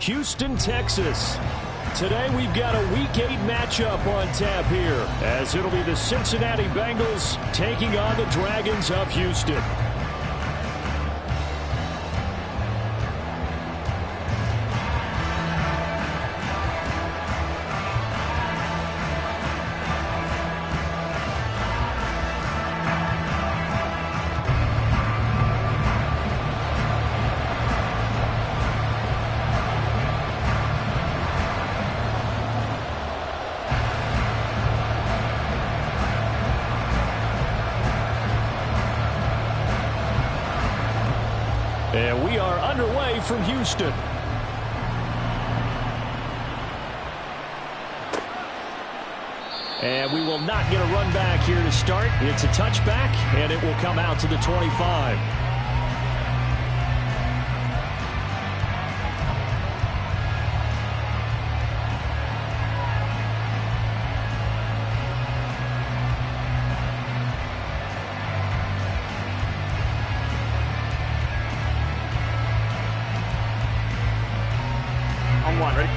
Houston, Texas. Today we've got a Week 8 matchup on tap here, as it'll be the Cincinnati Bengals taking on the Dragons of Houston. And we are underway from Houston. And we will not get a run back here to start. It's a touchback, and it will come out to the 25. Ready?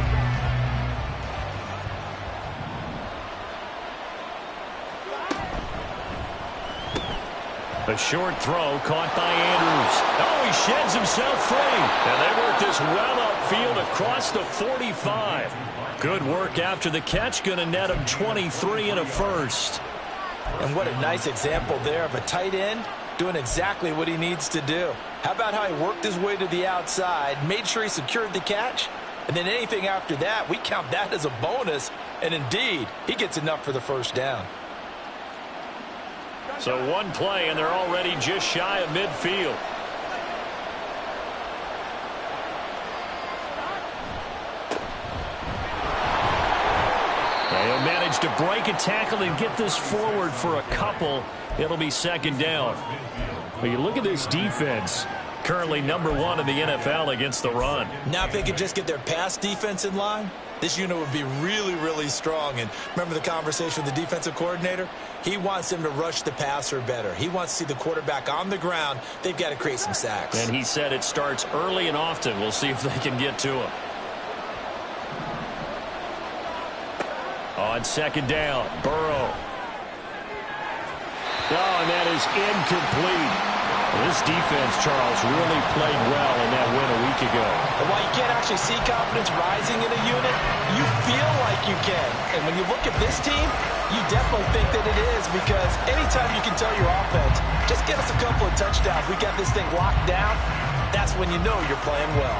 A short throw caught by Andrews. Oh, he sheds himself free. And they work this well upfield across the 45. Good work after the catch. Going to net him 23 and a first. And what a nice example there of a tight end doing exactly what he needs to do. How about how he worked his way to the outside, made sure he secured the catch? And then anything after that, we count that as a bonus. And indeed, he gets enough for the first down. So one play, and they're already just shy of midfield. They'll manage to break a tackle and get this forward for a couple. It'll be second down. But you look at this defense. Currently #1 in the NFL against the run. Now if they could just get their pass defense in line, this unit would be really, really strong. And remember the conversation with the defensive coordinator? He wants them to rush the passer better. He wants to see the quarterback on the ground. They've got to create some sacks. And he said it starts early and often. We'll see if they can get to him. On second down, Burrow. Oh, and that is incomplete. This defense, Charles, really played well in that win a week ago. And while you can't actually see confidence rising in a unit, you feel like you can. And when you look at this team, you definitely think that it is, because anytime you can tell your offense, just get us a couple of touchdowns, we got this thing locked down, that's when you know you're playing well.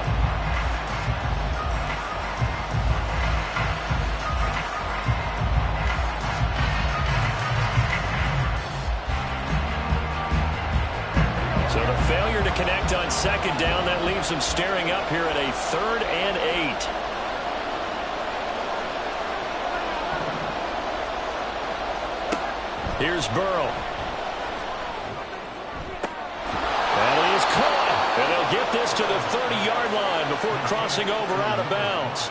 So the failure to connect on second down, that leaves them staring up here at a 3rd and 8. Here's Burrow. And he is caught. And they'll get this to the 30-yard line before crossing over out of bounds.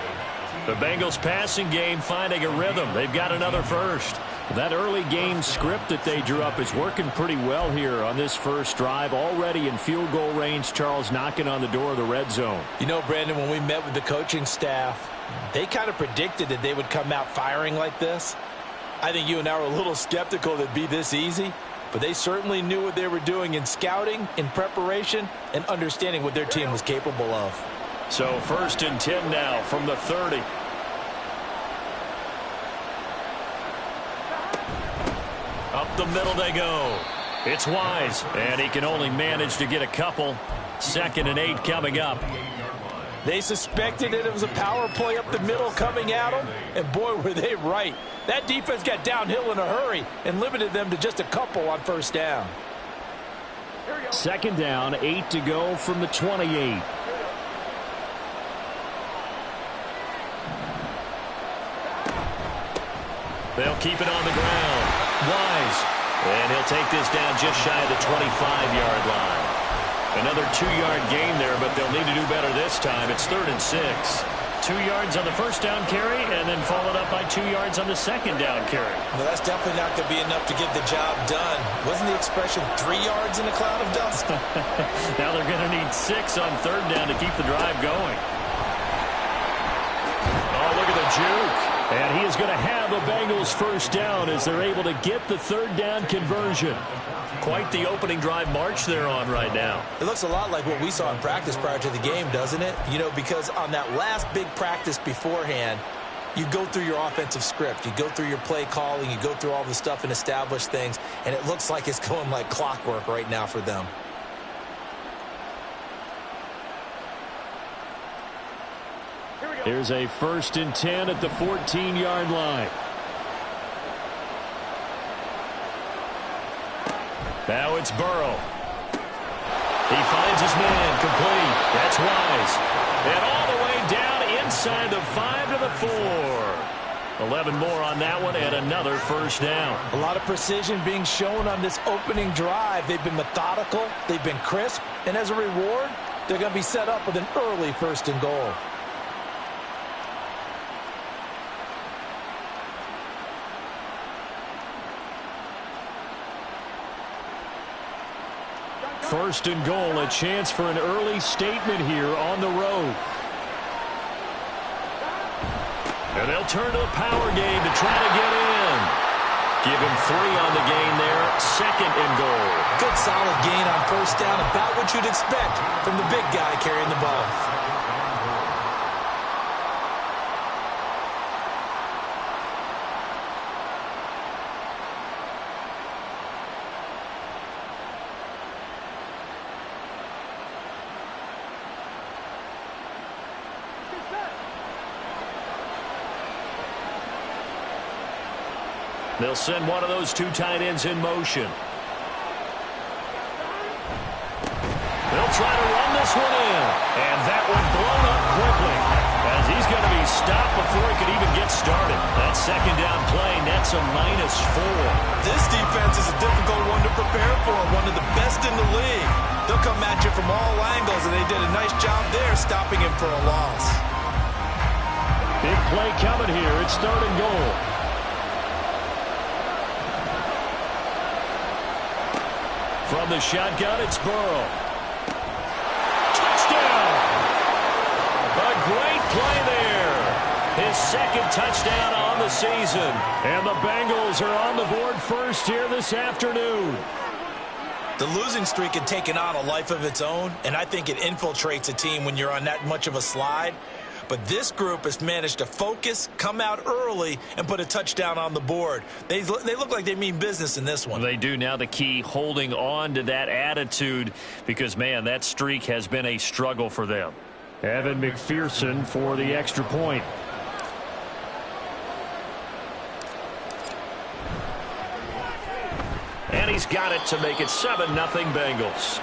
The Bengals passing game finding a rhythm. They've got another first. That early game script that they drew up is working pretty well here on this first drive. Already in field goal range, Charles, knocking on the door of the red zone. You know, Brandon, when we met with the coaching staff, they kind of predicted that they would come out firing like this. I think you and I were a little skeptical that it'd be this easy, but they certainly knew what they were doing in scouting, in preparation, and understanding what their team was capable of. So 1st and 10 now from the 30. Up the middle they go. It's Wise, and he can only manage to get a couple. 2nd and 8 coming up. They suspected that it was a power play up the middle coming at them, and boy, were they right. That defense got downhill in a hurry and limited them to just a couple on first down. 2nd down, 8 to go from the 28. They'll keep it on the ground. Wise. And he'll take this down just shy of the 25-yard line. Another 2-yard gain there, but they'll need to do better this time. It's 3rd and 6. 2 yards on the first down carry, and then followed up by 2 yards on the second down carry. Well, that's definitely not going to be enough to get the job done. Wasn't the expression 3 yards in a cloud of dust? Now they're going to need 6 on 3rd down to keep the drive going. juke. And he is going to have a Bengals first down as they're able to get the third down conversion. Quite the opening drive march they're on right now. It looks a lot like what we saw in practice prior to the game, doesn't it? You know, because on that last big practice beforehand, you go through your offensive script. You go through your play calling. You go through all the stuff and establish things. And it looks like it's going like clockwork right now for them. Here's a 1st and 10 at the 14-yard line. Now it's Burrow. He finds his man complete. That's Wise. And all the way down inside the 5 to the 4. 11 more on that one and another first down. A lot of precision being shown on this opening drive. They've been methodical. They've been crisp. And as a reward, they're going to be set up with an early 1st and goal. First and goal, a chance for an early statement here on the road. And they'll turn to the power game to try to get in. Give him 3 on the gain there, 2nd and goal. Good solid gain on 1st down, about what you'd expect from the big guy carrying the ball. They'll send one of those 2 tight ends in motion. They'll try to run this one in. And that one blown up quickly as he's going to be stopped before he could even get started. That 2nd down play nets a -4. This defense is a difficult one to prepare for, one of the best in the league. They'll come at you from all angles, and they did a nice job there stopping him for a loss. Big play coming here. It's 3rd and goal. From the shotgun, it's Burrow. Touchdown! A great play there. His 2nd touchdown on the season. And the Bengals are on the board first here this afternoon. The losing streak had taken on a life of its own, and I think it infiltrates a team when you're on that much of a slide. But this group has managed to focus, come out early, and put a touchdown on the board. They look like they mean business in this one. They do. Now the key, holding on to that attitude, because, man, that streak has been a struggle for them. Evan McPherson for the extra point. And he's got it to make it 7-0 Bengals.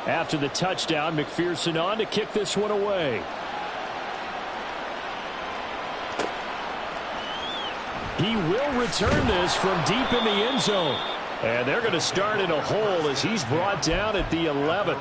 After the touchdown, McPherson on to kick this one away. He will return this from deep in the end zone. And they're going to start in a hole as he's brought down at the 11.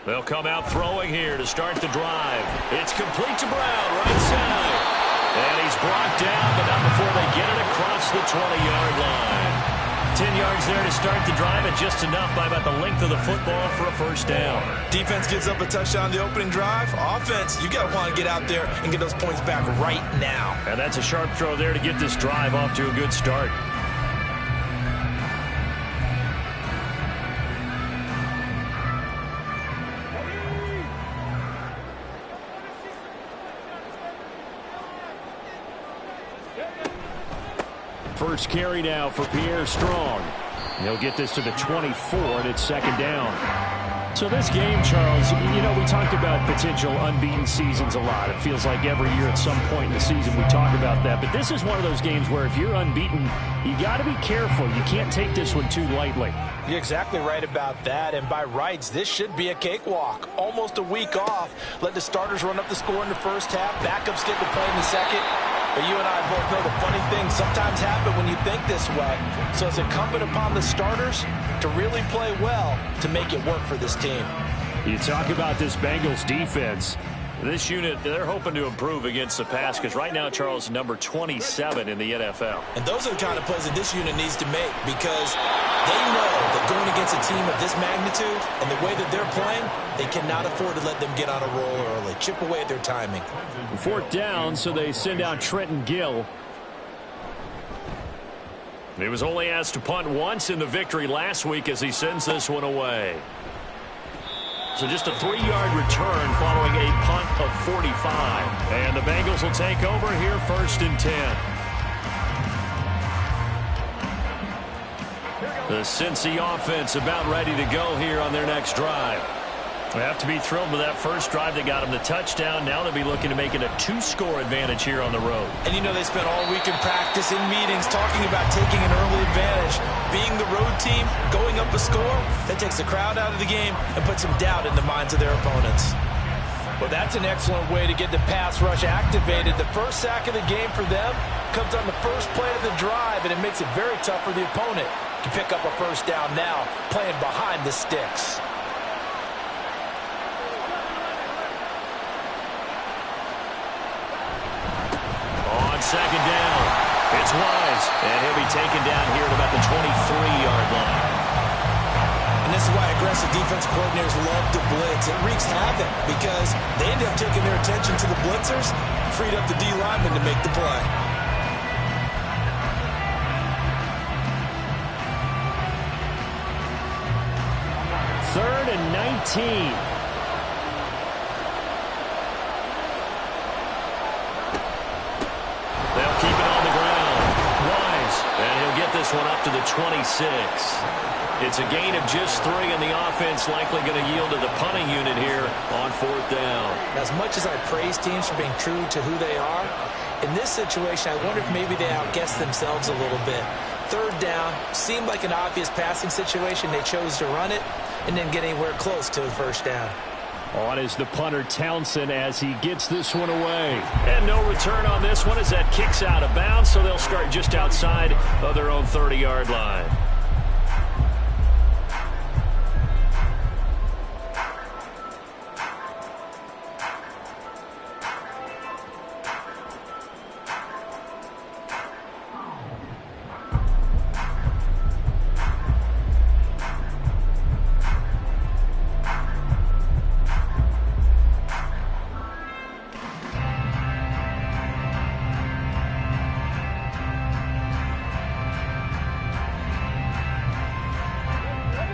They'll come out throwing here to start the drive. It's complete to Brown, right side. And he's brought down, but not before they get it across the 20-yard line. 10 yards there to start the drive, and just enough by about the length of the football for a first down. Defense gives up a touchdown on the opening drive. Offense, you got to want to get out there and get those points back right now. And that's a sharp throw there to get this drive off to a good start. First carry now for Pierre Strong. He'll get this to the 24, and it's 2nd down. So this game, Charles, you know, we talked about potential unbeaten seasons a lot. It feels like every year at some point in the season we talk about that. But this is one of those games where if you're unbeaten, you got to be careful. You can't take this one too lightly. You're exactly right about that. And by rights, this should be a cakewalk. Almost a week off. Let the starters run up the score in the first half. Backups get to play in the second. But you and I both know the funny things sometimes happen when you think this way. So it's incumbent upon the starters to really play well to make it work for this team. You talk about this Bengals defense. This unit, they're hoping to improve against the pass because right now, Charles, number 27 in the NFL. And those are the kind of plays that this unit needs to make because they know that going against a team of this magnitude and the way that they're playing, they cannot afford to let them get on a roll early. Chip away at their timing. Fourth down, so they send out Trenton Gill. He was only asked to punt once in the victory last week as he sends this one away. So just a 3-yard return following a punt of 45. And the Bengals will take over here 1st and 10. The Cincy offense about ready to go here on their next drive. They have to be thrilled with that first drive that got them the touchdown. Now they'll be looking to make it a 2-score advantage here on the road. And you know they spent all week in practice, in meetings, talking about taking an early advantage. Being the road team, going up a score, that takes the crowd out of the game and puts some doubt in the minds of their opponents. Well, that's an excellent way to get the pass rush activated. The first sack of the game for them comes on the first play of the drive, and it makes it very tough for the opponent to pick up a first down now, playing behind the sticks. Second down. It's Wise, and he'll be taken down here at about the 23-yard line. And this is why aggressive defense coordinators love to blitz. It wreaks havoc because they end up taking their attention to the blitzers, freed up the D lineman to make the play. Third and 19. They'll keep it on the ground. Wise, and he'll get this one up to the 26. It's a gain of just 3, and the offense likely going to yield to the punting unit here on 4th down. As much as I praise teams for being true to who they are, in this situation, I wonder if maybe they outguessed themselves a little bit. 3rd down, seemed like an obvious passing situation. They chose to run it and didn't get anywhere close to the first down. On is the punter Townsend as he gets this one away. And no return on this one as that kicks out of bounds, so they'll start just outside of their own 30-yard line.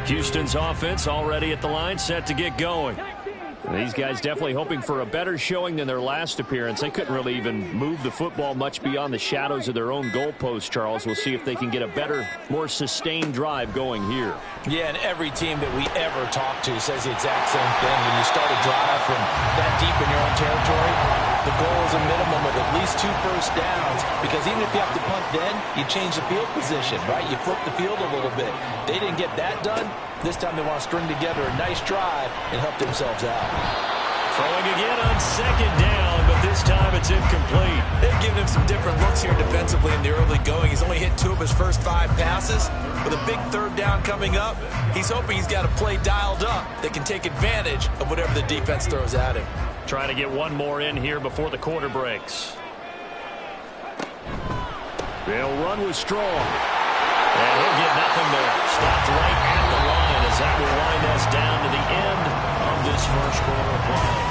Houston's offense already at the line, set to get going. These guys definitely hoping for a better showing than their last appearance. They couldn't really even move the football much beyond the shadows of their own goalpost, Charles. We'll see if they can get a better, more sustained drive going here. Yeah, and every team that we ever talk to says the exact same thing. When you start a drive from that deep in your own territory, the goal is a minimum of at least 2 first downs, because even if you have to punt then, you change the field position, right? You flip the field a little bit. They didn't get that done. This time they want to string together a nice drive and help themselves out. Throwing again on 2nd down, but this time it's incomplete. They've given him some different looks here defensively in the early going. He's only hit 2 of his first 5 passes. With a big 3rd down coming up, he's hoping he's got a play dialed up that can take advantage of whatever the defense throws at him. Trying to get one more in here before the quarter breaks. They'll run with Strong. And he'll get nothing there. Stopped right at the line as that will wind us down to the end of this first quarter play.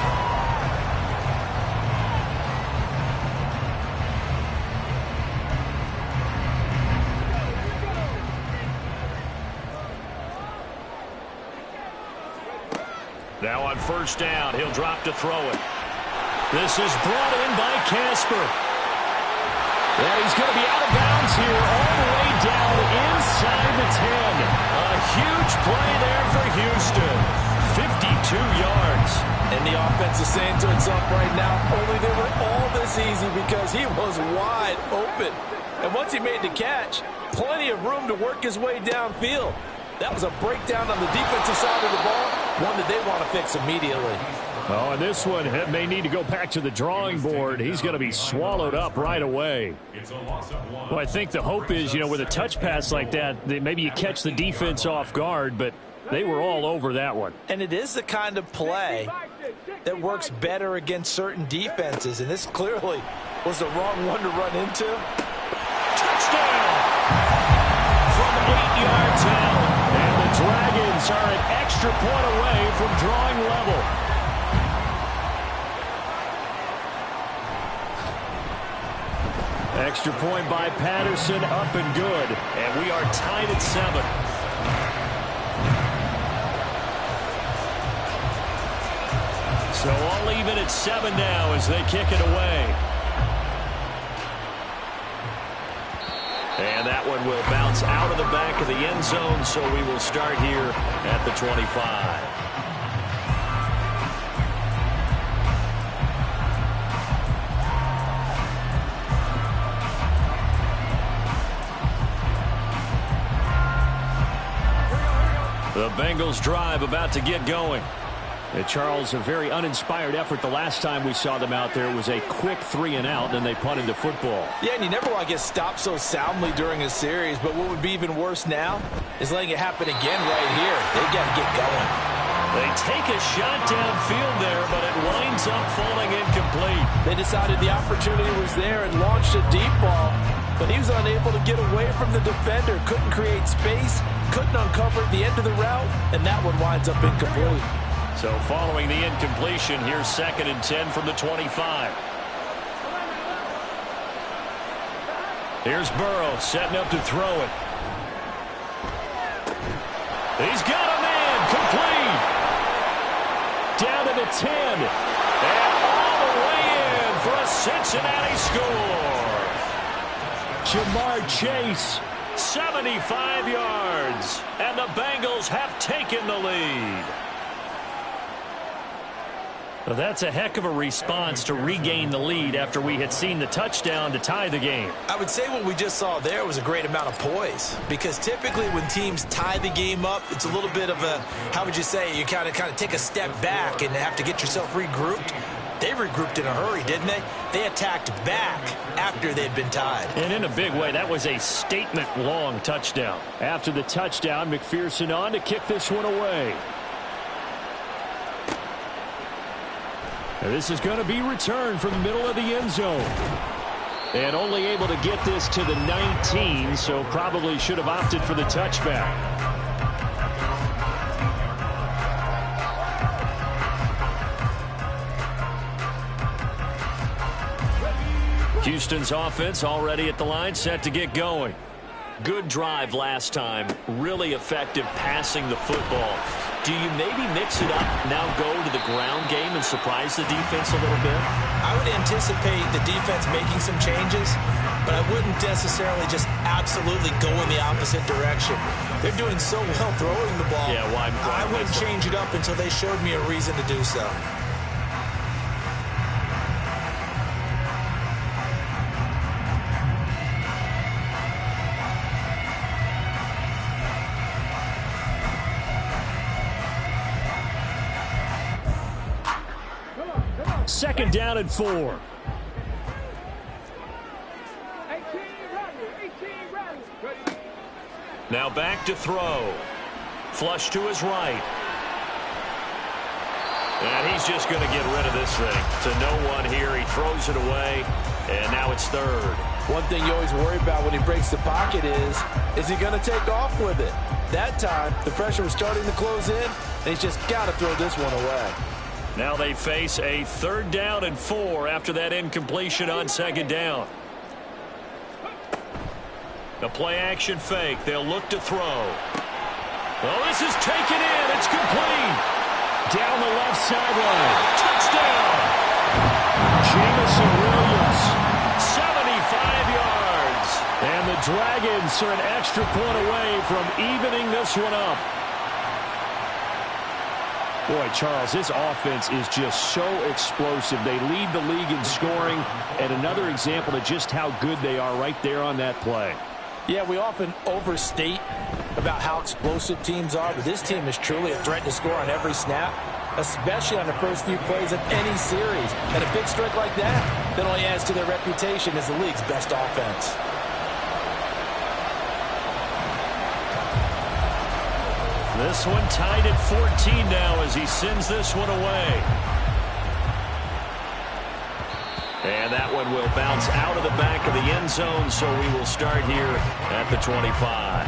Now on 1st down, he'll drop to throw it. This is brought in by Casper. And he's going to be out of bounds here all the way down inside the 10. A huge play there for Houston. 52 yards. And the offense is saying to itself right now, only they were all this easy because he was wide open. And once he made the catch, plenty of room to work his way downfield. That was a breakdown on the defensive side of the ball, one that they want to fix immediately. Oh, and this one may need to go back to the drawing board. He's going to be swallowed up right away. Well, I think the hope is, with a touch pass like that maybe you catch the defense off guard, but they were all over that one. And it is the kind of play that works better against certain defenses, and this clearly was the wrong one to run into. Touchdown! From 8 yards out, and the Dragons are an extra point away from drawing level. Extra point by Patterson, up and good. And we are tied at 7. So all even at 7 now as they kick it away. And that one will bounce out of the back of the end zone, so we will start here at the 25. The Bengals drive about to get going. Charles, a very uninspired effort the last time we saw them out there. It was a quick 3-and-out, and they punted the football. Yeah, and you never want to get stopped so soundly during a series, but what would be even worse now is letting it happen again right here. They've got to get going. They take a shot downfield there, but it winds up falling incomplete. They decided the opportunity was there and launched a deep ball, but he was unable to get away from the defender, couldn't create space, couldn't uncover the end of the route, and that one winds up incomplete. So following the incompletion, here's 2nd and 10 from the 25. Here's Burrow setting up to throw it. He's got a man, complete. Down to the 10. And all the way in for a Cincinnati score. Jamar Chase, 75 yards. And the Bengals have taken the lead. Well, that's a heck of a response to regain the lead after we had seen the touchdown to tie the game. I would say what we just saw there was a great amount of poise, because typically when teams tie the game up, it's a little bit of a, how would you say, you kind of take a step back and have to get yourself regrouped. They regrouped in a hurry, didn't they? They attacked back after they'd been tied. And in a big way, that was a statement-long touchdown. After the touchdown, McPherson on to kick this one away. This is going to be returned from the middle of the end zone. And only able to get this to the 19, so probably should have opted for the touchback. Houston's offense already at the line, set to get going. Good drive last time. Really effective passing the football. Do you maybe mix it up, now go to the ground game and surprise the defense a little bit? I would anticipate the defense making some changes, but I wouldn't necessarily just absolutely go in the opposite direction. They're doing so well throwing the ball. Yeah, well, I wouldn't change it up until they showed me a reason to do so. Second down and 4. Now back to throw. Flush to his right. And he's just going to get rid of this thing. To no one here. He throws it away. And now it's 3rd. One thing you always worry about when he breaks the pocket is he going to take off with it? That time, the pressure was starting to close in, and he's just got to throw this one away. Now they face a 3rd down and 4 after that incompletion on 2nd down. The play-action fake. They'll look to throw. Well, this is taken in. It's complete. Down the left sideline. Touchdown. Jamison Williams, 75 yards. And the Dragons are an extra point away from evening this one up. Boy, Charles, this offense is just so explosive. They lead the league in scoring, and another example of just how good they are right there on that play. Yeah, we often overstate about how explosive teams are, but this team is truly a threat to score on every snap, especially on the first few plays of any series. And a big strike like that only adds to their reputation as the league's best offense. This one tied at 14 now as he sends this one away. And that one will bounce out of the back of the end zone, so we will start here at the 25.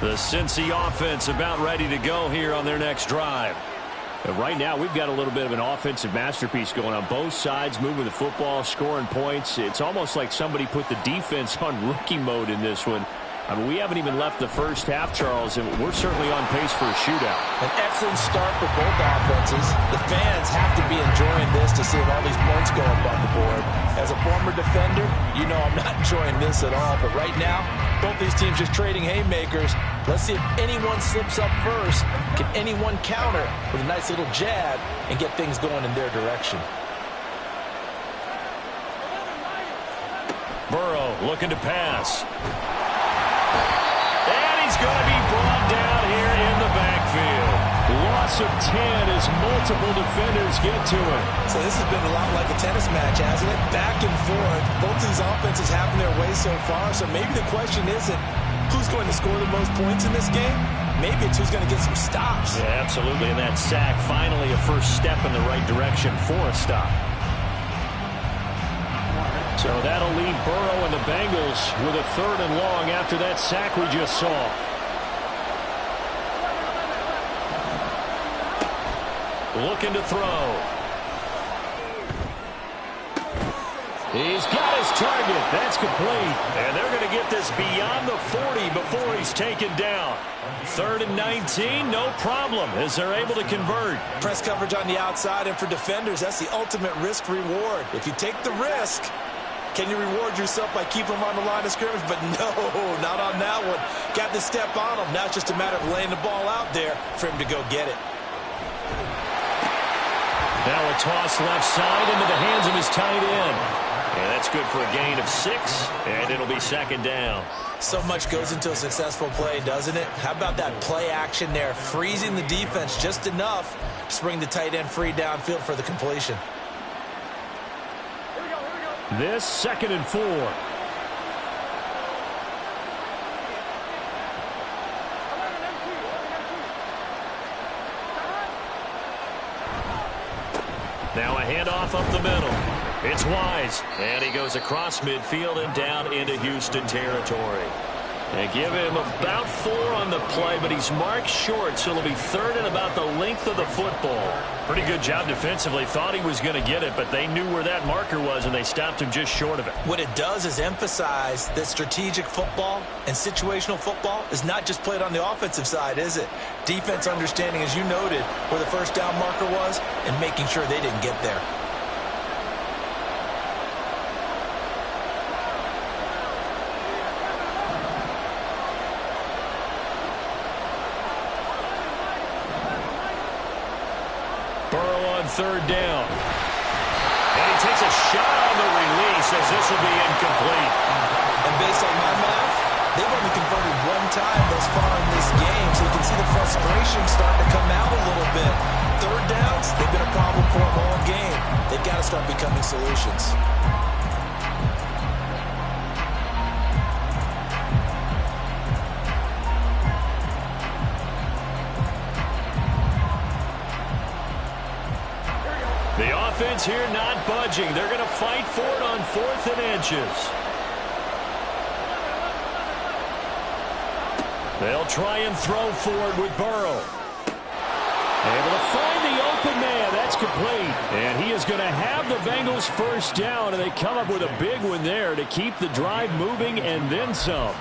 The Cincy offense about ready to go here on their next drive. And right now, we've got a little bit of an offensive masterpiece going on both sides, moving the football, scoring points. It's almost like somebody put the defense on rookie mode in this one. I mean, we haven't even left the first half, Charles, and we're certainly on pace for a shootout. An excellent start for both offenses. The fans have to be enjoying this to see all these points go up on the board. As a former defender, you know I'm not enjoying this at all. But right now, both these teams just trading haymakers. Let's see if anyone slips up first. Can anyone counter with a nice little jab and get things going in their direction? Burrow looking to pass. And he's going to be brought down here in the backfield. Loss of 10 as multiple defenders get to him. So this has been a lot like a tennis match, hasn't it? Back and forth. Both these offenses having their way so far. So maybe the question isn't who's going to score the most points in this game. Maybe it's who's going to get some stops. Yeah, absolutely. And that sack, finally a first step in the right direction for a stop. So that'll leave Burrow and the Bengals with a 3rd and long after that sack we just saw. Looking to throw. He's got his target. That's complete. And they're going to get this beyond the 40 before he's taken down. 3rd and 19, no problem, as they're able to convert. Press coverage on the outside, and for defenders, that's the ultimate risk-reward. If you take the risk, can you reward yourself by keeping them on the line of scrimmage? But no, not on that one. Got to step on them. Now it's just a matter of laying the ball out there for him to go get it. Now a toss left side into the hands of his tight end. And that's good for a gain of 6, and it'll be 2nd down. So much goes into a successful play, doesn't it? How about that play action there, freezing the defense just enough to bring the tight end free downfield for the completion. This 2nd and 4. Now a handoff up the middle. It's Wise, and he goes across midfield and down into Houston territory. They give him about 4 on the play, but he's marked short, so it'll be 3rd and about the length of the football. Pretty good job defensively. Thought he was going to get it, but they knew where that marker was, and they stopped him just short of it. What it does is emphasize that strategic football and situational football is not just played on the offensive side, is it? Defense understanding, as you noted, where the first down marker was and making sure they didn't get there. Burrow on 3rd down. And he takes a shot on the release as this will be incomplete. And based on my math, they've only converted 1 time thus far in this game, so you can see the frustration starting to come out a little bit. 3rd downs, they've been a problem for them all game. They've got to start becoming solutions. The offense here not budging. They're going to fight for it on 4th and inches. They'll try and throw forward with Burrow. Able to find the open man. That's complete. And he is going to have the Bengals first down, and they come up with a big one there to keep the drive moving and then some.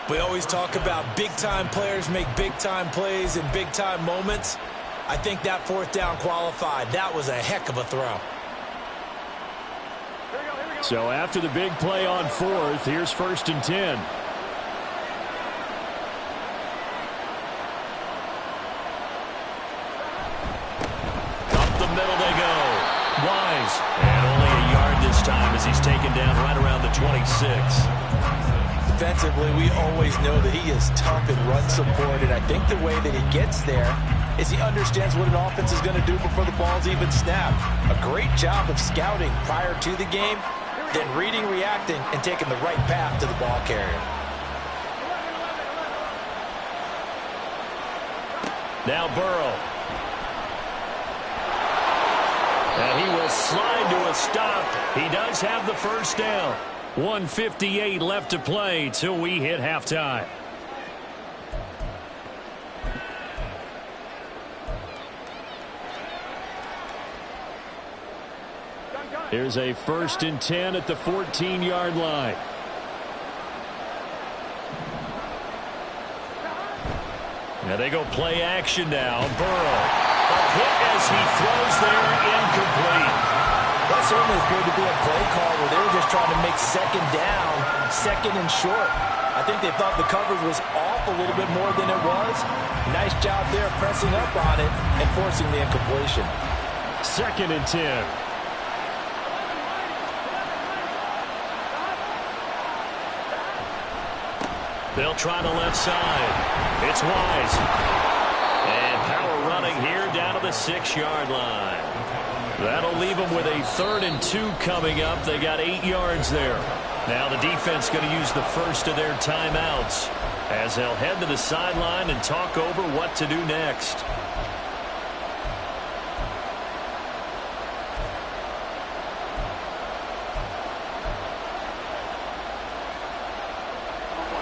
We always talk about big-time players make big-time plays in big-time moments. I think that fourth down qualified. That was a heck of a throw. So after the big play on fourth, here's 1st and 10. Up the middle they go. Wise. And only a yard this time as he's taken down right around the 26. Defensively, we always know that he is tough in run support, and I think the way that he gets there is he understands what an offense is going to do before the ball's even snapped. A great job of scouting prior to the game, then reading, reacting, and taking the right path to the ball carrier. Now Burrow. And he will slide to a stop. He does have the first down. 1:58 left to play till we hit halftime. Here's a 1st and 10 at the 14-yard line. Now they go play action now. Burrow. A hit as he throws there, incomplete. That certainly appeared to be a play call where they were just trying to make second down, second and short. I think they thought the coverage was off a little bit more than it was. Nice job there pressing up on it and forcing the incompletion. 2nd and 10. They'll try the left side. It's Wise. And power running here down to the 6-yard line. That'll leave them with a 3rd and 2 coming up. They got 8 yards there. Now the defense going to use the first of their timeouts as they'll head to the sideline and talk over what to do next.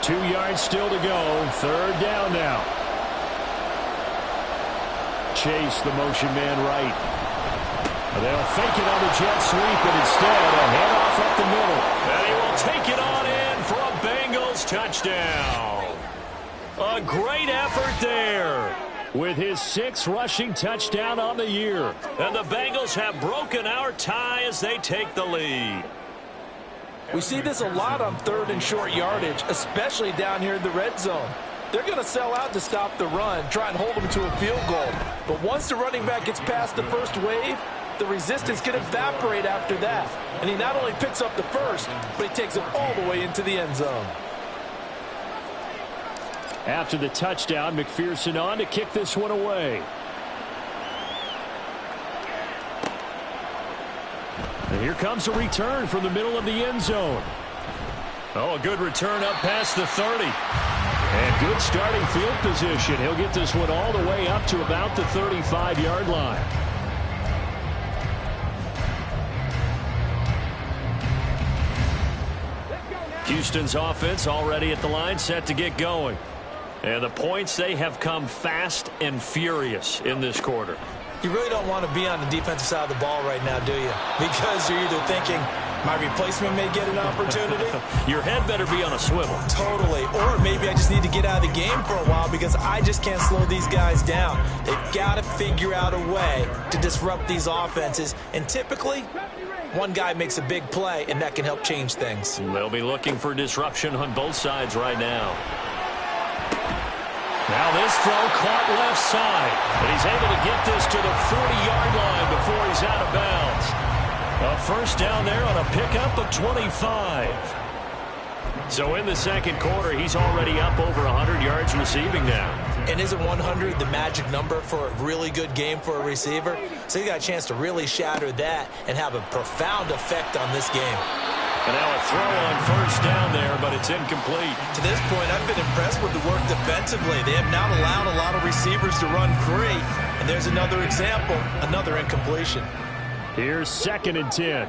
Two yards still to go. 3rd down now. Chase the motion man right. They'll fake it on the jet sweep, and instead a handoff up the middle. And he will take it on in for a Bengals touchdown. A great effort there with his 6th rushing touchdown on the year. And the Bengals have broken our tie as they take the lead. We see this a lot on 3rd and short yardage, especially down here in the red zone. They're going to sell out to stop the run, try and hold them to a field goal. But once the running back gets past the first wave, the resistance can evaporate after that. And he not only picks up the first, but he takes it all the way into the end zone. After the touchdown, McPherson on to kick this one away. And here comes a return from the middle of the end zone. Oh, a good return up past the 30. And good starting field position. He'll get this one all the way up to about the 35-yard line. Houston's offense already at the line, set to get going. And the points, they have come fast and furious in this quarter. You really don't want to be on the defensive side of the ball right now, do you? Because you're either thinking, my replacement may get an opportunity. Your head better be on a swivel. Totally. Or maybe I just need to get out of the game for a while because I just can't slow these guys down. They've got to figure out a way to disrupt these offenses. And typically, one guy makes a big play, and that can help change things. They'll be looking for disruption on both sides right now. Now this throw caught left side, but he's able to get this to the 40-yard line before he's out of bounds. A first down there on a pickup of 25. So in the second quarter, he's already up over 100 yards receiving now. And isn't 100 the magic number for a really good game for a receiver? So he got a chance to really shatter that and have a profound effect on this game. And now a throw on first down there, but it's incomplete. To this point, I've been impressed with the work defensively. They have not allowed a lot of receivers to run free. And there's another example, another incompletion. Here's 2nd and 10.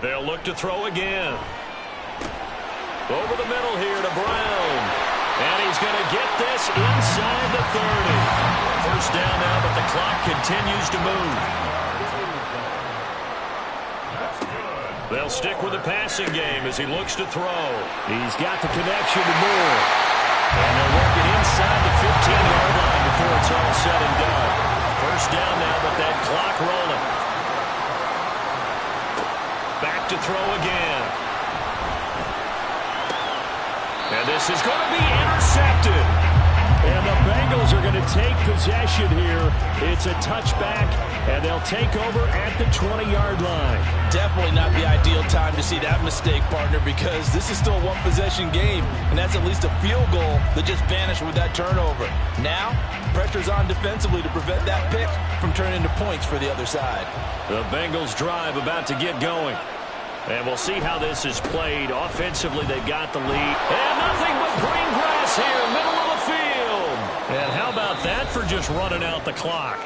They'll look to throw again. Over the middle here to Brown. And he's going to get this inside the 30. First down now, but the clock continues to move. They'll They'll stick with the passing game as he looks to throw. He's got the connection to Moore. And they'll work it inside the 15-yard line before it's all said and done. First down now, but that clock rolling. Back to throw again. And this is going to be intercepted. And the Bengals are going to take possession here. It's a touchback, and they'll take over at the 20-yard line. Definitely not the ideal time to see that mistake, partner, because this is still a one-possession game, and that's at least a field goal that just vanished with that turnover. Now, pressure's on defensively to prevent that pick from turning into points for the other side. The Bengals drive about to get going. And we'll see how this is played. Offensively, they've got the lead. And nothing but green grass here, middle of the field. And how about that for just running out the clock?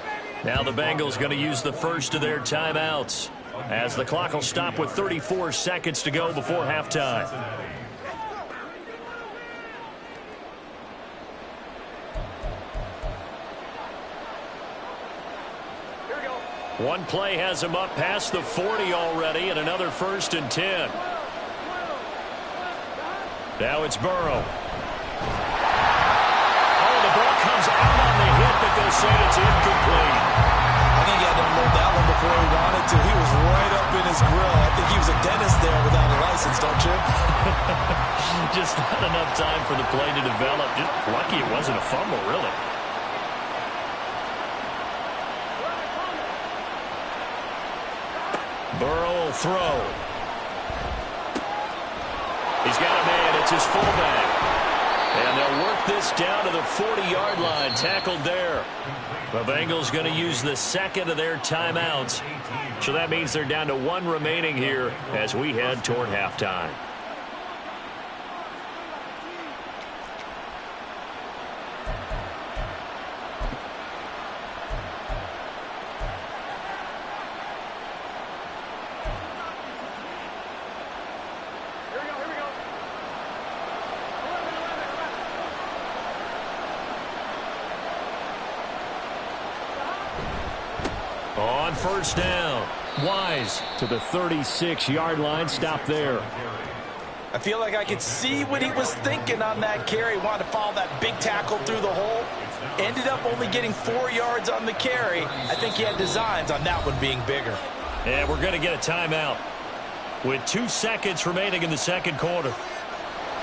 Now the Bengals going to use the first of their timeouts, as the clock will stop with 34 seconds to go before halftime. One play has him up past the 40 already, and another 1st and 10. Now it's Burrow. Oh, the ball comes out on the hit, but they'll say it's incomplete. I think he had to load that one before he wanted to. He was right up in his grill. I think he was a dentist there without a license, don't you? Just not enough time for the play to develop. Just lucky it wasn't a fumble, really. Burrow will throw. He's got a man. It's his fullback. And they'll work this down to the 40-yard line. Tackled there. The Bengals going to use the second of their timeouts. So that means they're down to one remaining here as we head toward halftime. On first down, Wise to the 36-yard line. Stop there. I feel like I could see what he was thinking on that carry. Wanted to follow that big tackle through the hole. Ended up only getting 4 yards on the carry. I think he had designs on that one being bigger. And we're going to get a timeout with 2 seconds remaining in the second quarter.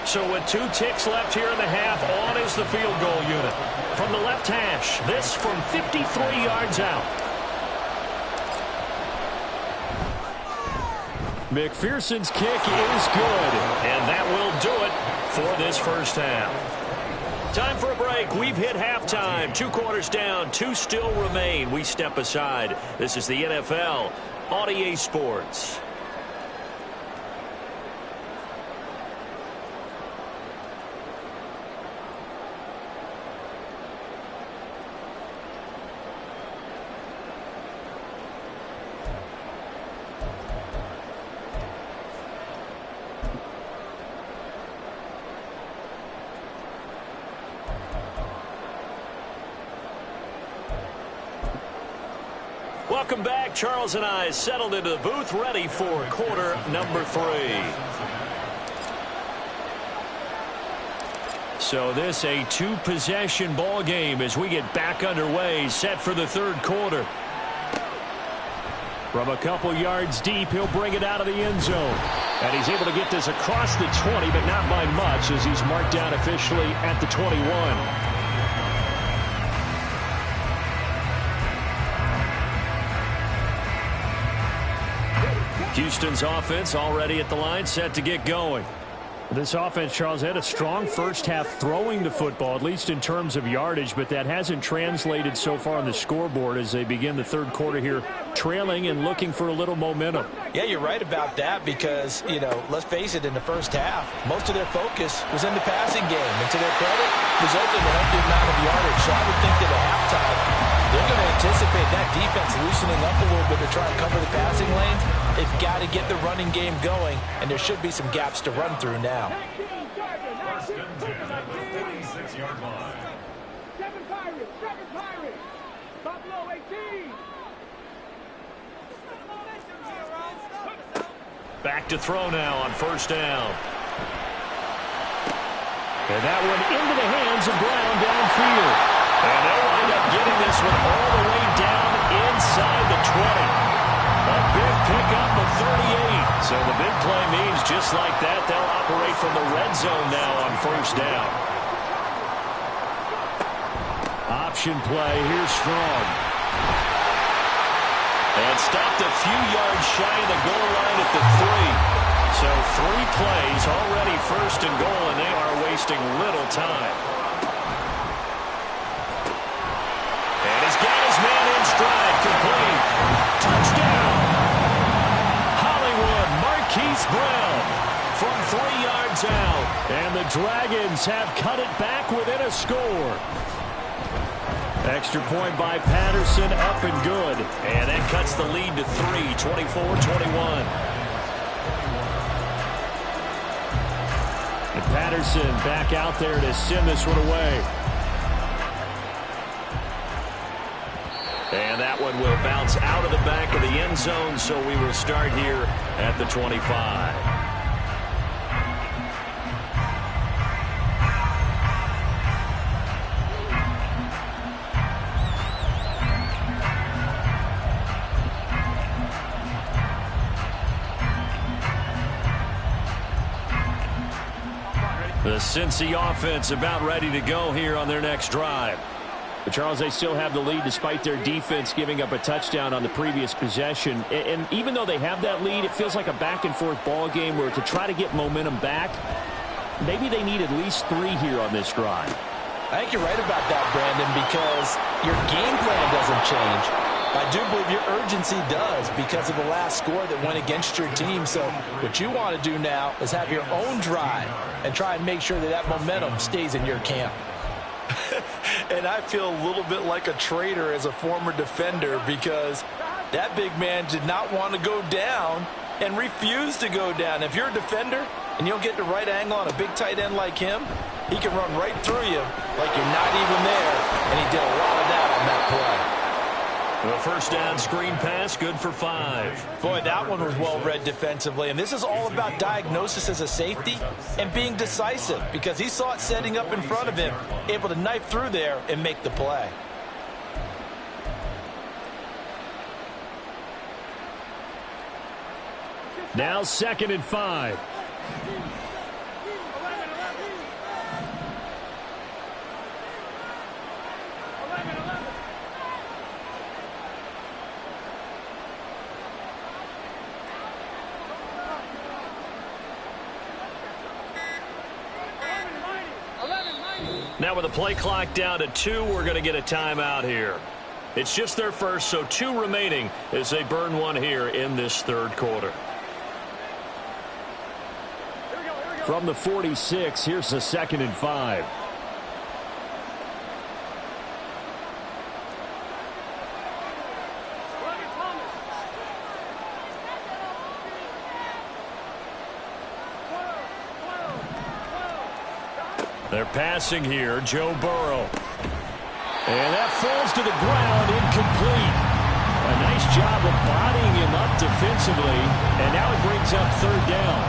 So with 2 ticks left here in the half, on is the field goal unit. From the left hash, this from 53 yards out. McPherson's kick is good, and that will do it for this first half. Time for a break. We've hit halftime. 2 quarters down, 2 still remain. We step aside. This is the NFL on EA Sports. Welcome back. Charles and I settled into the booth, ready for quarter number 3. So this a 2-possession ball game as we get back underway, set for the third quarter. From a couple yards deep, he'll bring it out of the end zone. And he's able to get this across the 20, but not by much, as he's marked down officially at the 21. Houston's offense already at the line, set to get going. This offense, Charles, had a strong first half throwing the football, at least in terms of yardage, but that hasn't translated so far on the scoreboard as they begin the third quarter here, trailing and looking for a little momentum. Yeah, you're right about that because, you know, let's face it, in the first half, most of their focus was in the passing game. And to their credit, resulted in a healthy amount of yardage. So I would think that at halftime, they're going to anticipate that defense loosening up a little bit to try and cover the passing lanes. They've got to get the running game going, and there should be some gaps to run through now. First and 10 at the 46-yard line. 7 Pirates. Buffalo 18. Back to throw now on first down. And that one into the hands of Brown downfield. And they'll wind up getting this one all the way down inside the 20. A big pickup of 38. So the big play means just like that, they'll operate from the red zone now on first down. Option play, here's Strong. And stopped a few yards shy of the goal line at the 3. So 3 plays already first and goal, and they are wasting little time. And he's got his man in stride, complete. Touchdown! Hollywood, Marquise Brown from 3 yards out. And the Dragons have cut it back within a score. Extra point by Patterson, up and good. And that cuts the lead to 3, 24-21. And Patterson back out there to send this one away. And that one will bounce out of the back of the end zone, so we will start here at the 25. The Cincy offense about ready to go here on their next drive. But Charles, they still have the lead despite their defense giving up a touchdown on the previous possession. And even though they have that lead, it feels like a back-and-forth ball game where to try to get momentum back, maybe they need at least 3 here on this drive. I think you're right about that, Brandon, because your game plan doesn't change. I do believe your urgency does because of the last score that went against your team. So what you want to do now is have your own drive and try and make sure that that momentum stays in your camp. And I feel a little bit like a traitor as a former defender because that big man did not want to go down and refused to go down. If you're a defender and you'll get the right angle on a big tight end like him, he can run right through you like you're not even there, and he did a lot of that on that play. The first down screen pass, good for 5. Boy, that one was well read defensively. And this is all about diagnosis as a safety and being decisive because he saw it setting up in front of him, able to knife through there and make the play. Now 2nd and 5. Now with the play clock down to 2, we're going to get a timeout here. It's just their first, so 2 remaining as they burn one here in this 3rd quarter. From the 46, here's the 2nd and 5. They're passing here, Joe Burrow. And that falls to the ground, incomplete. A nice job of bodying him up defensively, and now it brings up 3rd down.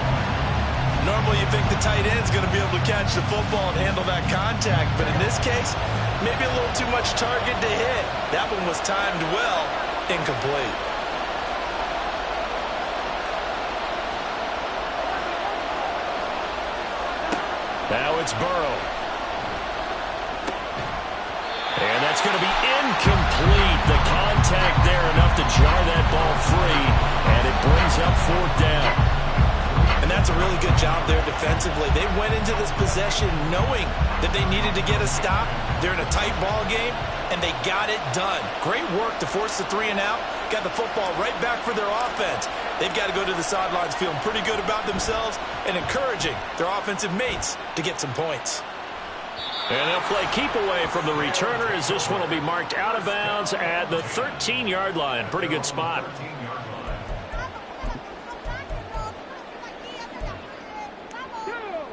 Normally you think the tight end's going to be able to catch the football and handle that contact, but in this case, maybe a little too much target to hit. That one was timed well, incomplete. Now it's Burrow. And that's going to be incomplete. The contact there enough to jar that ball free, and it brings up 4th down. And that's a really good job there defensively. They went into this possession knowing that they needed to get a stop. They're in a tight ball game, and they got it done. Great work to force the 3 and out. Got the football right back for their offense. They've got to go to the sidelines feeling pretty good about themselves and encouraging their offensive mates to get some points. And they'll play keep away from the returner as this one will be marked out of bounds at the 13-yard line. Pretty good spot.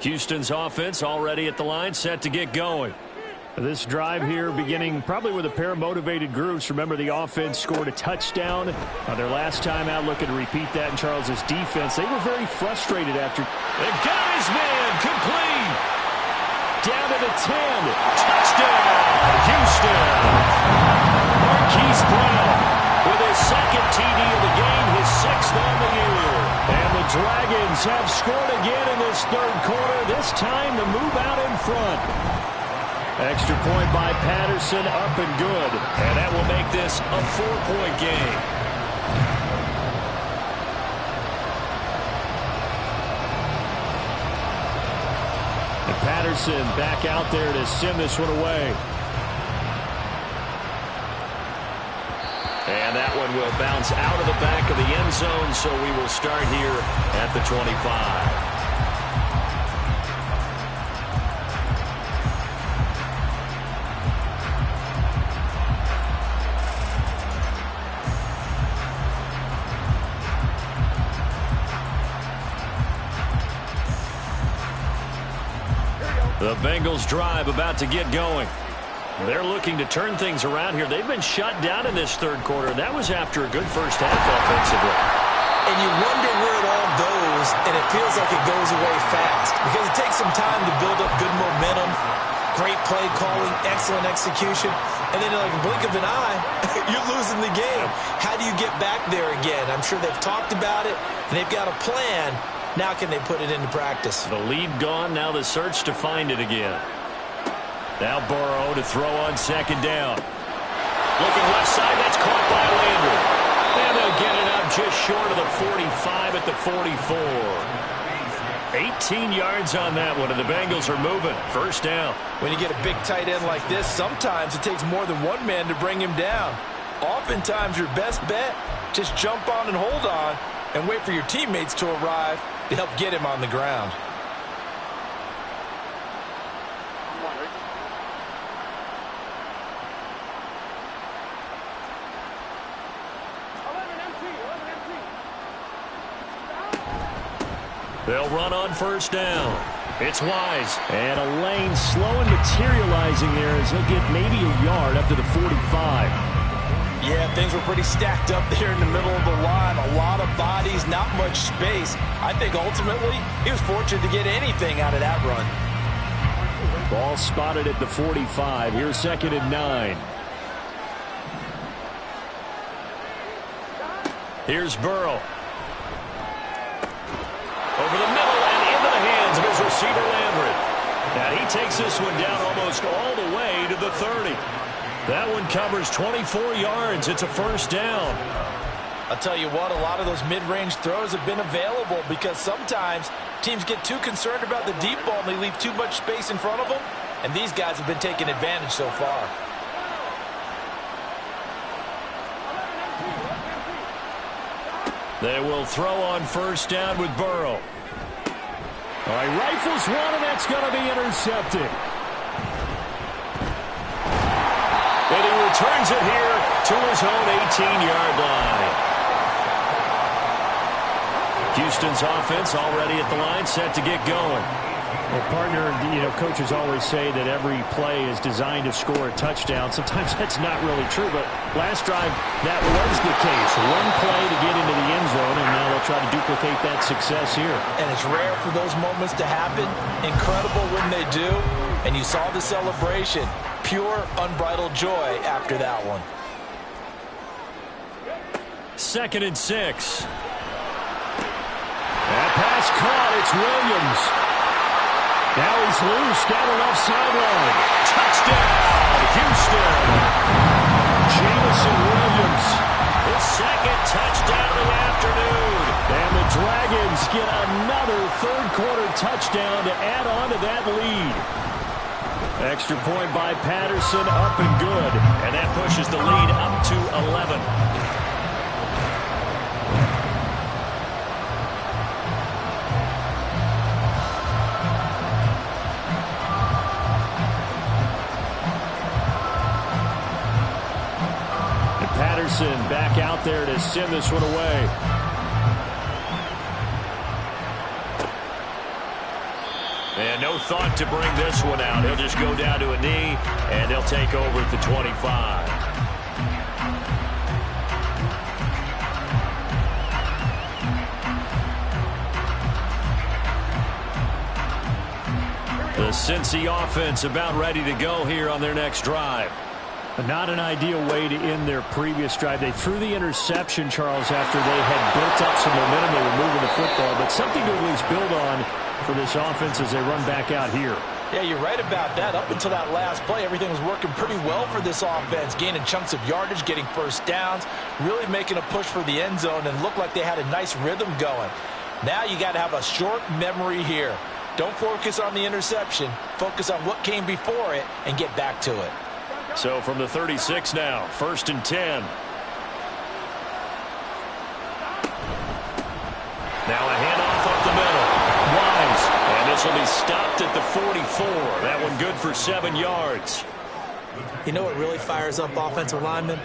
Houston's offense already at the line, set to get going. This drive here beginning probably with a pair of motivated groups. Remember, the offense scored a touchdown their last time out, looking to repeat that in Charles's defense. They were very frustrated after. The guy's man complete. Down to the 10. Touchdown, Houston. Marquise Brown with his second TD of the game, his 6th on the year. And the Dragons have scored again in this third quarter, this time to move out in front. Extra point by Patterson, up and good. And that will make this a 4-point game. And Patterson back out there to send this one away. And that one will bounce out of the back of the end zone, so we will start here at the 25. The Bengals drive about to get going. They're looking to turn things around here. They've been shut down in this third quarter. That was after a good first half offensively. And you wonder where it all goes, and it feels like it goes away fast because it takes some time to build up good momentum, great play calling, excellent execution, and then in like a blink of an eye, you're losing the game. How do you get back there again? I'm sure they've talked about it, and they've got a plan. Now can they put it into practice? The lead gone, now the search to find it again. Now Burrow to throw on second down. Looking left side, that's caught by Landry. And they'll get it up just short of the 45 at the 44. 18 yards on that one, and the Bengals are moving. First down. When you get a big tight end like this, sometimes it takes more than one man to bring him down. Oftentimes your best bet, just jump on and hold on and wait for your teammates to arrive to help get him on the ground. They'll run on first down. It's Wise. And a lane slow and materializing there as he'll get maybe a yard up to the 45. Yeah, things were pretty stacked up there in the middle of the line. A lot of bodies, not much space. I think ultimately he was fortunate to get anything out of that run. Ball spotted at the 45. Here's 2nd and 9. Here's Burrow. Over the middle and into the hands of his receiver Landry. And he takes this one down almost all the way to the 30. That one covers 24 yards. It's a first down. I'll tell you what, a lot of those mid-range throws have been available because sometimes teams get too concerned about the deep ball and they leave too much space in front of them, and these guys have been taking advantage so far. They will throw on first down with Burrow. All right, rifles one, and that's going to be intercepted. And he returns it here to his own 18-yard line. Houston's offense already at the line, set to get going. Well, partner, coaches always say that every play is designed to score a touchdown. Sometimes that's not really true, but last drive, that was the case. One play to get into the end zone, and now they'll try to duplicate that success here. And it's rare for those moments to happen. Incredible when they do. And you saw the celebration. Pure, unbridled joy after that one. 2nd and 6. That pass caught. It's Williams. Now he's loose down the left sideline. Touchdown, Houston. Jamison Williams. His second touchdown of the afternoon. And the Dragons get another third-quarter touchdown to add on to that lead. Extra point by Patterson, up and good. And that pushes the lead up to 11. Patterson back out there to send this one away. And no thought to bring this one out. He'll just go down to a knee, and they'll take over at the 25. The Cincy offense about ready to go here on their next drive. Not an ideal way to end their previous drive. They threw the interception, Charles, after they had built up some momentum. They were moving the football, but something to at least build on for this offense as they run back out here. Yeah, you're right about that. Up until that last play, everything was working pretty well for this offense, gaining chunks of yardage, getting first downs, really making a push for the end zone, and looked like they had a nice rhythm going. Now you got to have a short memory here. Don't focus on the interception. Focus on what came before it and get back to it. So from the 36 now, 1st and 10. Now a handoff up the middle. Wise. And this will be stopped at the 44. That one good for 7 yards. You know what really fires up offensive linemen?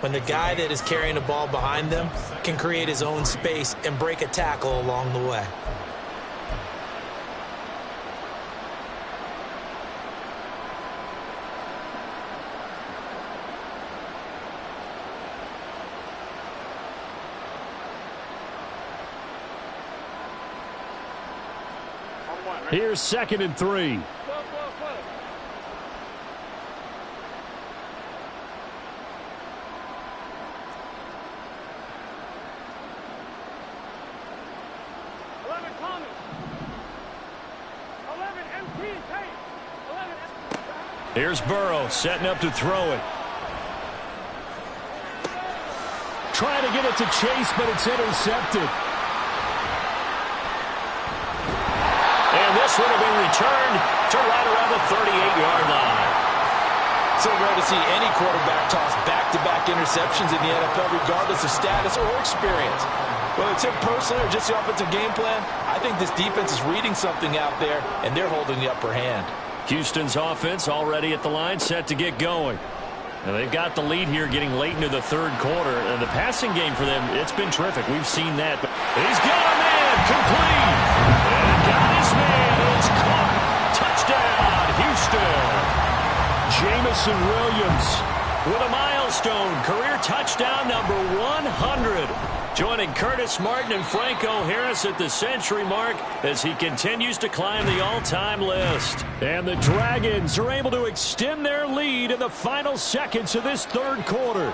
When the guy that is carrying the ball behind them can create his own space and break a tackle along the way. Here's 2nd and 3. Here's Burrow setting up to throw it. Trying to get it to Chase, but it's intercepted. And this one will be returned to right around the 38-yard line. So rare to see any quarterback toss back-to-back interceptions in the NFL, regardless of status or experience. Whether it's him personally or just the offensive game plan, I think this defense is reading something out there, and they're holding the upper hand. Houston's offense already at the line, set to get going. Now they've got the lead here getting late into the 3rd quarter. And the passing game for them, it's been terrific. We've seen that. But he's got a man complete. And got his man. It's caught. Touchdown, Houston. Jamison Williams with a milestone career touchdown number 100. Joining Curtis Martin and Franco Harris at the century mark as he continues to climb the all-time list. And the Dragons are able to extend their lead in the final seconds of this 3rd quarter.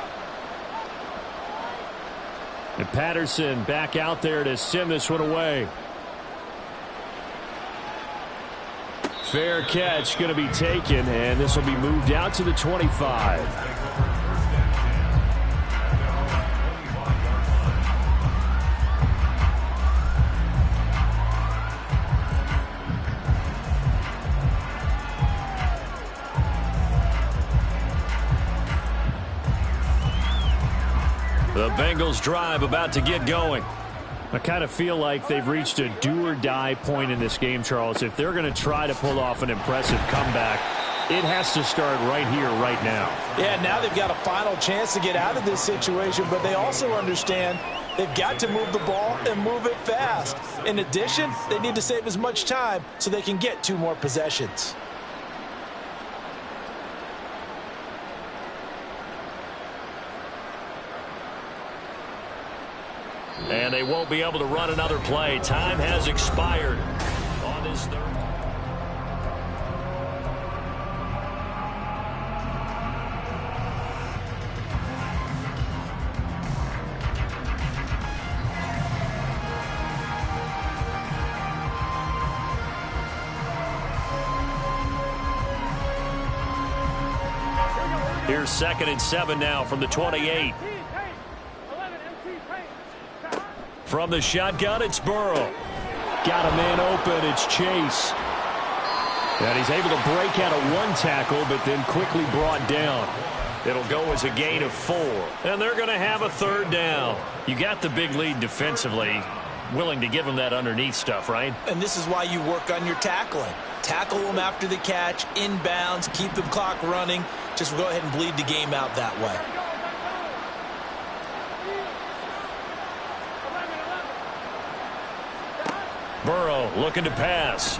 And Patterson back out there to send this one away. Fair catch going to be taken, and this will be moved out to the 25. The Bengals drive about to get going. I kind of feel like they've reached a do-or-die point in this game, Charles. If they're going to try to pull off an impressive comeback, it has to start right here, right now. Yeah, now they've got a final chance to get out of this situation, but they also understand they've got to move the ball and move it fast. In addition, they need to save as much time so they can get 2 more possessions. And they won't be able to run another play. Time has expired on this 3rd. Here's 2nd and 7 now from the 28. From the shotgun, it's Burrow. Got a man open. It's Chase. And he's able to break out of 1 tackle, but then quickly brought down. It'll go as a gain of 4. And they're going to have a 3rd down. You got the big lead defensively. Willing to give them that underneath stuff, right? And this is why you work on your tackling. Tackle them after the catch, inbounds, keep the clock running. Just go ahead and bleed the game out that way. Burrow looking to pass.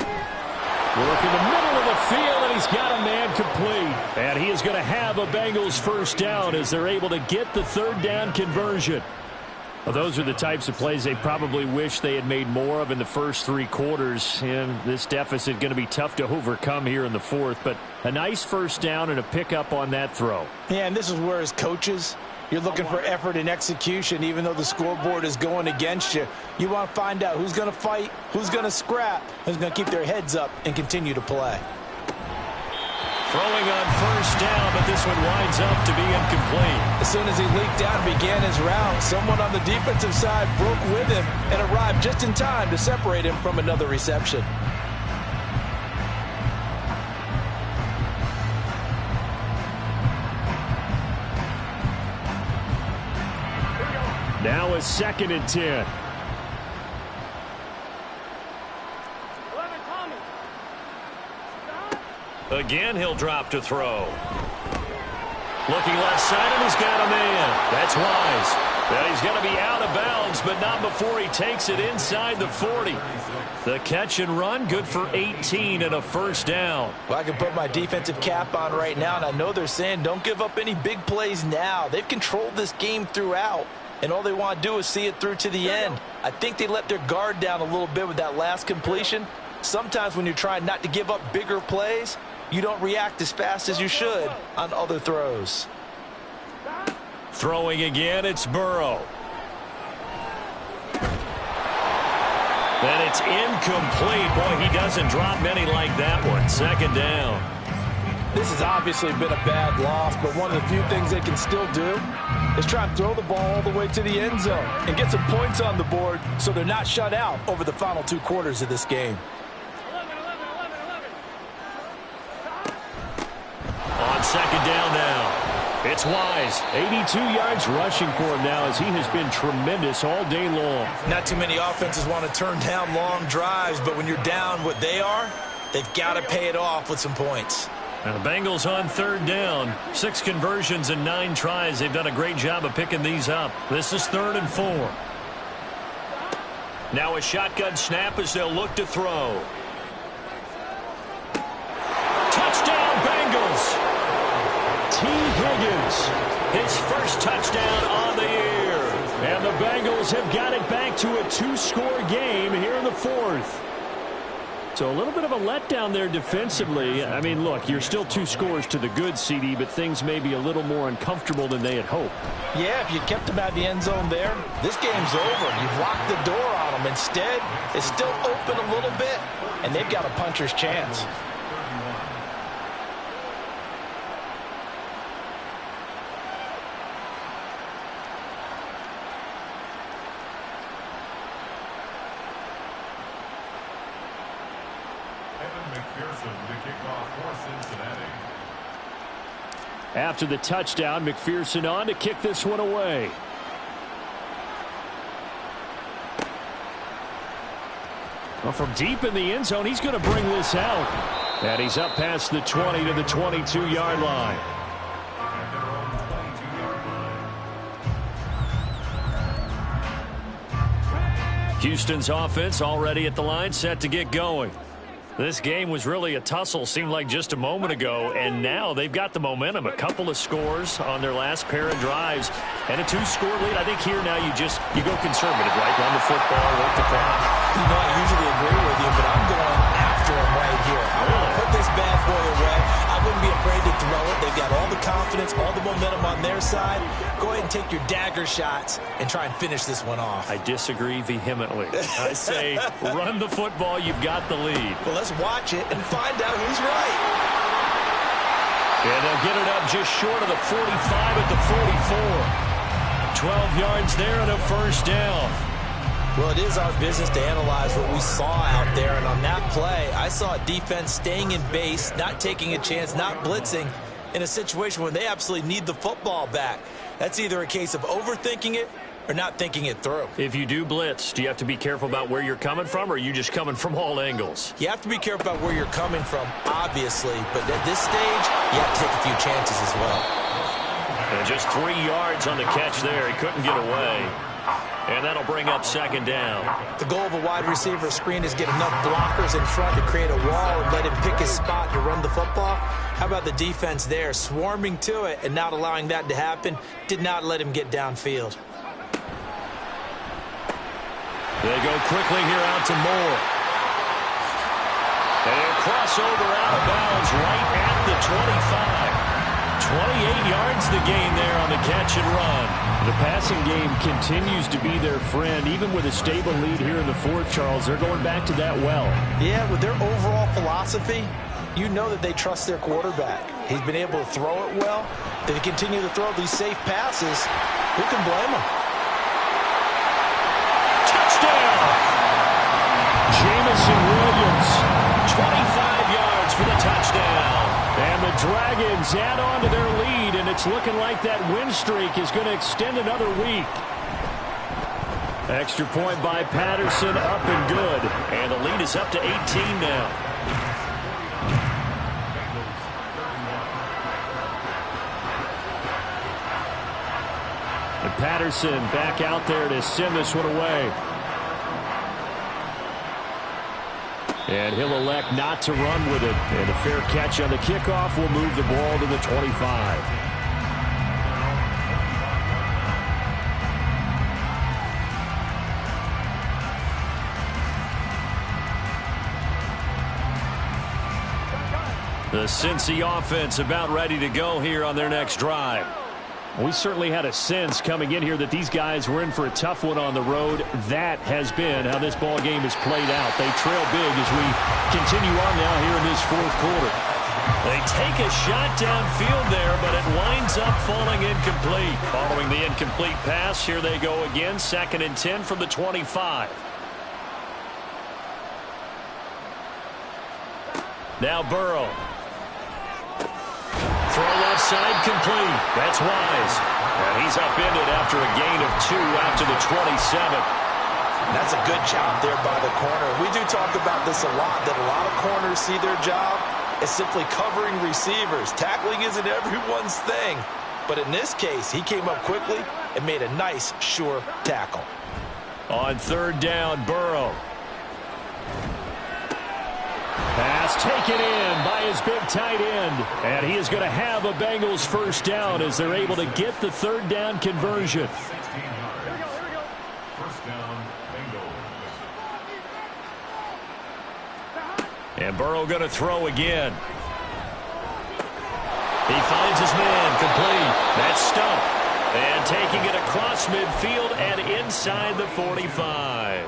Look in the middle of the field, and he's got a man complete. And he is going to have a Bengals first down as they're able to get the third down conversion. Well, those are the types of plays they probably wish they had made more of in the first three quarters. And this deficit going to be tough to overcome here in the fourth. But a nice first down and a pickup on that throw. Yeah, and this is where as coaches, you're looking for effort and execution, even though the scoreboard is going against you. You want to find out who's going to fight, who's going to scrap, who's going to keep their heads up and continue to play. Throwing on first down, but this one winds up to be incomplete. As soon as he leaked out and began his route, someone on the defensive side broke with him and arrived just in time to separate him from another reception. Now a 2nd and 10. Again, he'll drop to throw. Looking left side, and he's got a man. That's Wise. Well, he's going to be out of bounds, but not before he takes it inside the 40. The catch and run, good for 18 and a first down. Well, I can put my defensive cap on right now, and I know they're saying don't give up any big plays now. They've controlled this game throughout, and all they want to do is see it through to the end. I think they let their guard down a little bit with that last completion. Sometimes when you're trying not to give up bigger plays, you don't react as fast as you should on other throws. Throwing again, it's Burrow. And it's incomplete. Boy, he doesn't drop many like that one. 2nd down. This has obviously been a bad loss, but one of the few things they can still do is try and throw the ball all the way to the end zone and get some points on the board so they're not shut out over the final 2 quarters of this game. On 2nd down now. It's Wise. 82 yards rushing for him now as he has been tremendous all day long. Not too many offenses want to turn down long drives, but when you're down what they are, they've got to pay it off with some points. Now the Bengals on 3rd down. 6 conversions and 9 tries. They've done a great job of picking these up. This is 3rd and 4. Now a shotgun snap as they'll look to throw. Touchdown Bengals! T. Higgins, his first touchdown on the year. And the Bengals have got it back to a 2-score game here in the 4th. So a little bit of a letdown there defensively. I mean, look, you're still 2 scores to the good, CD, but things may be a little more uncomfortable than they had hoped. Yeah, if you kept them out of the end zone there, this game's over. You've locked the door on them. Instead, it's still open a little bit, and they've got a puncher's chance. After the touchdown, McPherson on to kick this one away. Well, from deep in the end zone, he's going to bring this out. And he's up past the 20 to the 22-yard line. Houston's offense already at the line, set to get going. This game was really a tussle, seemed like just a moment ago, and now they've got the momentum. A couple of scores on their last pair of drives, and a 2-score lead. I think here now you go conservative, right? Run the football, work the clock. You know, I usually agree with you, but I'm going after him right here. I want to put this bad boy away. I wouldn't be afraid to throw it. They've got all the confidence, all the momentum on their side. Go ahead and take your dagger shots and try and finish this one off. I disagree vehemently. I say run the football. You've got the lead. Well, let's watch it and find out who's right. And they'll get it up just short of the 45 at the 44. 12 yards there and a first down. Well, it is our business to analyze what we saw out there, and on that play, I saw a defense staying in base, not taking a chance, not blitzing, in a situation where they absolutely need the football back. That's either a case of overthinking it or not thinking it through. If you do blitz, do you have to be careful about where you're coming from, or are you just coming from all angles? You have to be careful about where you're coming from, obviously, but at this stage, you have to take a few chances as well. And just 3 yards on the catch there. He couldn't get away. And that'll bring up second down. The goal of a wide receiver screen is get enough blockers in front to create a wall and let him pick his spot to run the football. How about the defense there, swarming to it and not allowing that to happen? Did not let him get downfield. They go quickly here out to Moore. They'll cross over out of bounds right at the 25. 28 yards the gain there on the catch and run. The passing game continues to be their friend. Even with a stable lead here in the fourth, Charles, they're going back to that well. Yeah, with their overall philosophy, you know that they trust their quarterback. He's been able to throw it well. They continue to throw these safe passes. Who can blame them? Touchdown! Jamison Williams. 25 yards for the touchdown. And the Dragons add on to their lead, and it's looking like that win streak is going to extend another week. Extra point by Patterson, up and good. And the lead is up to 18 now. And Patterson back out there to send this one away. And he'll elect not to run with it. And a fair catch on the kickoff will move the ball to the 25. The Cincy offense about ready to go here on their next drive. We certainly had a sense coming in here that these guys were in for a tough one on the road. That has been how this ball game has played out. They trail big as we continue on now here in this fourth quarter. They take a shot downfield there, but it winds up falling incomplete. Following the incomplete pass, here they go again. 2nd and 10 from the 25. Now Burrow. Throw left side complete. That's Wise. And he's upended after a gain of 2 out to the 27. That's a good job there by the corner. We do talk about this a lot, that a lot of corners see their job as simply covering receivers. Tackling isn't everyone's thing. But in this case, he came up quickly and made a nice, sure tackle. On 3rd down, Burrow. Pass taken in by his big tight end. And he is going to have a Bengals first down as they're able to get the 3rd down conversion. First down, Bengals. And Burrow going to throw again. He finds his man complete. That's Stump. And taking it across midfield and inside the 45.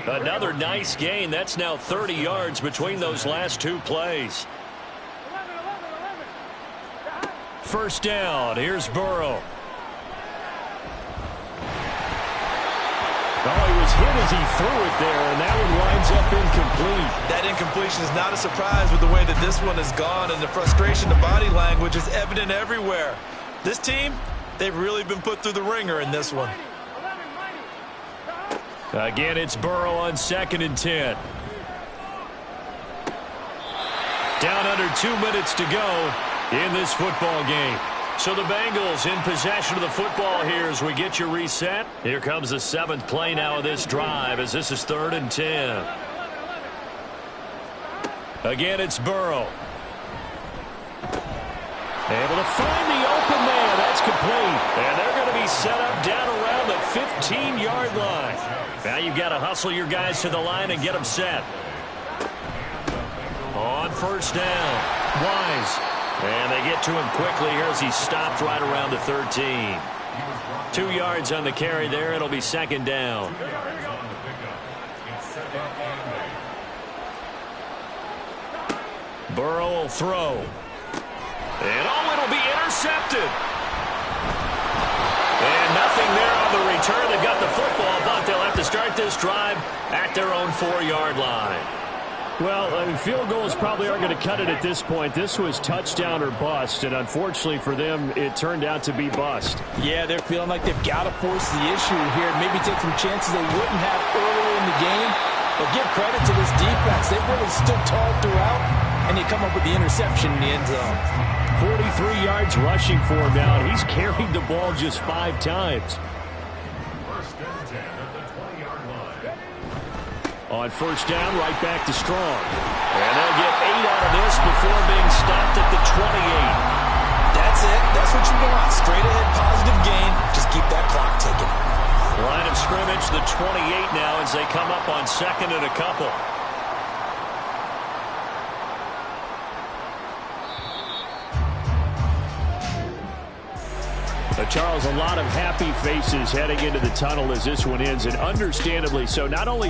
Another nice gain. That's now 30 yards between those last 2 plays. First down. Here's Burrow. Oh, he was hit as he threw it there, and that one winds up incomplete. That incompletion is not a surprise with the way that this one has gone, and the frustration, the body language is evident everywhere. This team, they've really been put through the ringer in this one. Again, it's Burrow on 2nd and 10. Down under 2 minutes to go in this football game. So the Bengals in possession of the football here as we get you reset. Here comes the 7th play now of this drive as this is 3rd and 10. Again, it's Burrow. Able to find the open man. That's complete. And they're going to be set up down around the 15-yard line. Now you've got to hustle your guys to the line and get them set. On 1st down, Wise. And they get to him quickly here as he stopped right around the 13. 2 yards on the carry there. It'll be 2nd down. Burrow will throw. And it'll be intercepted. And nothing there on the return. They've got the football, but they'll have to start this drive at their own 4-yard line. Well, I mean, field goals probably aren't going to cut it at this point. This was touchdown or bust, and unfortunately for them, it turned out to be bust. Yeah, they're feeling like they've got to force the issue here. Maybe take some chances they wouldn't have earlier in the game. But give credit to this defense. They've really stood tall throughout, and they come up with the interception in the end zone. 43 yards rushing for him now, and he's carried the ball just 5 times. at the 20-yard line. On first down, right back to Strong. And they'll get 8 out of this before being stopped at the 28. That's it. That's what you want. Straight ahead positive gain. Just keep that clock ticking. Line of scrimmage, the 28 now as they come up on second and a couple. Charles, a lot of happy faces heading into the tunnel as this one ends, and understandably so. Not only did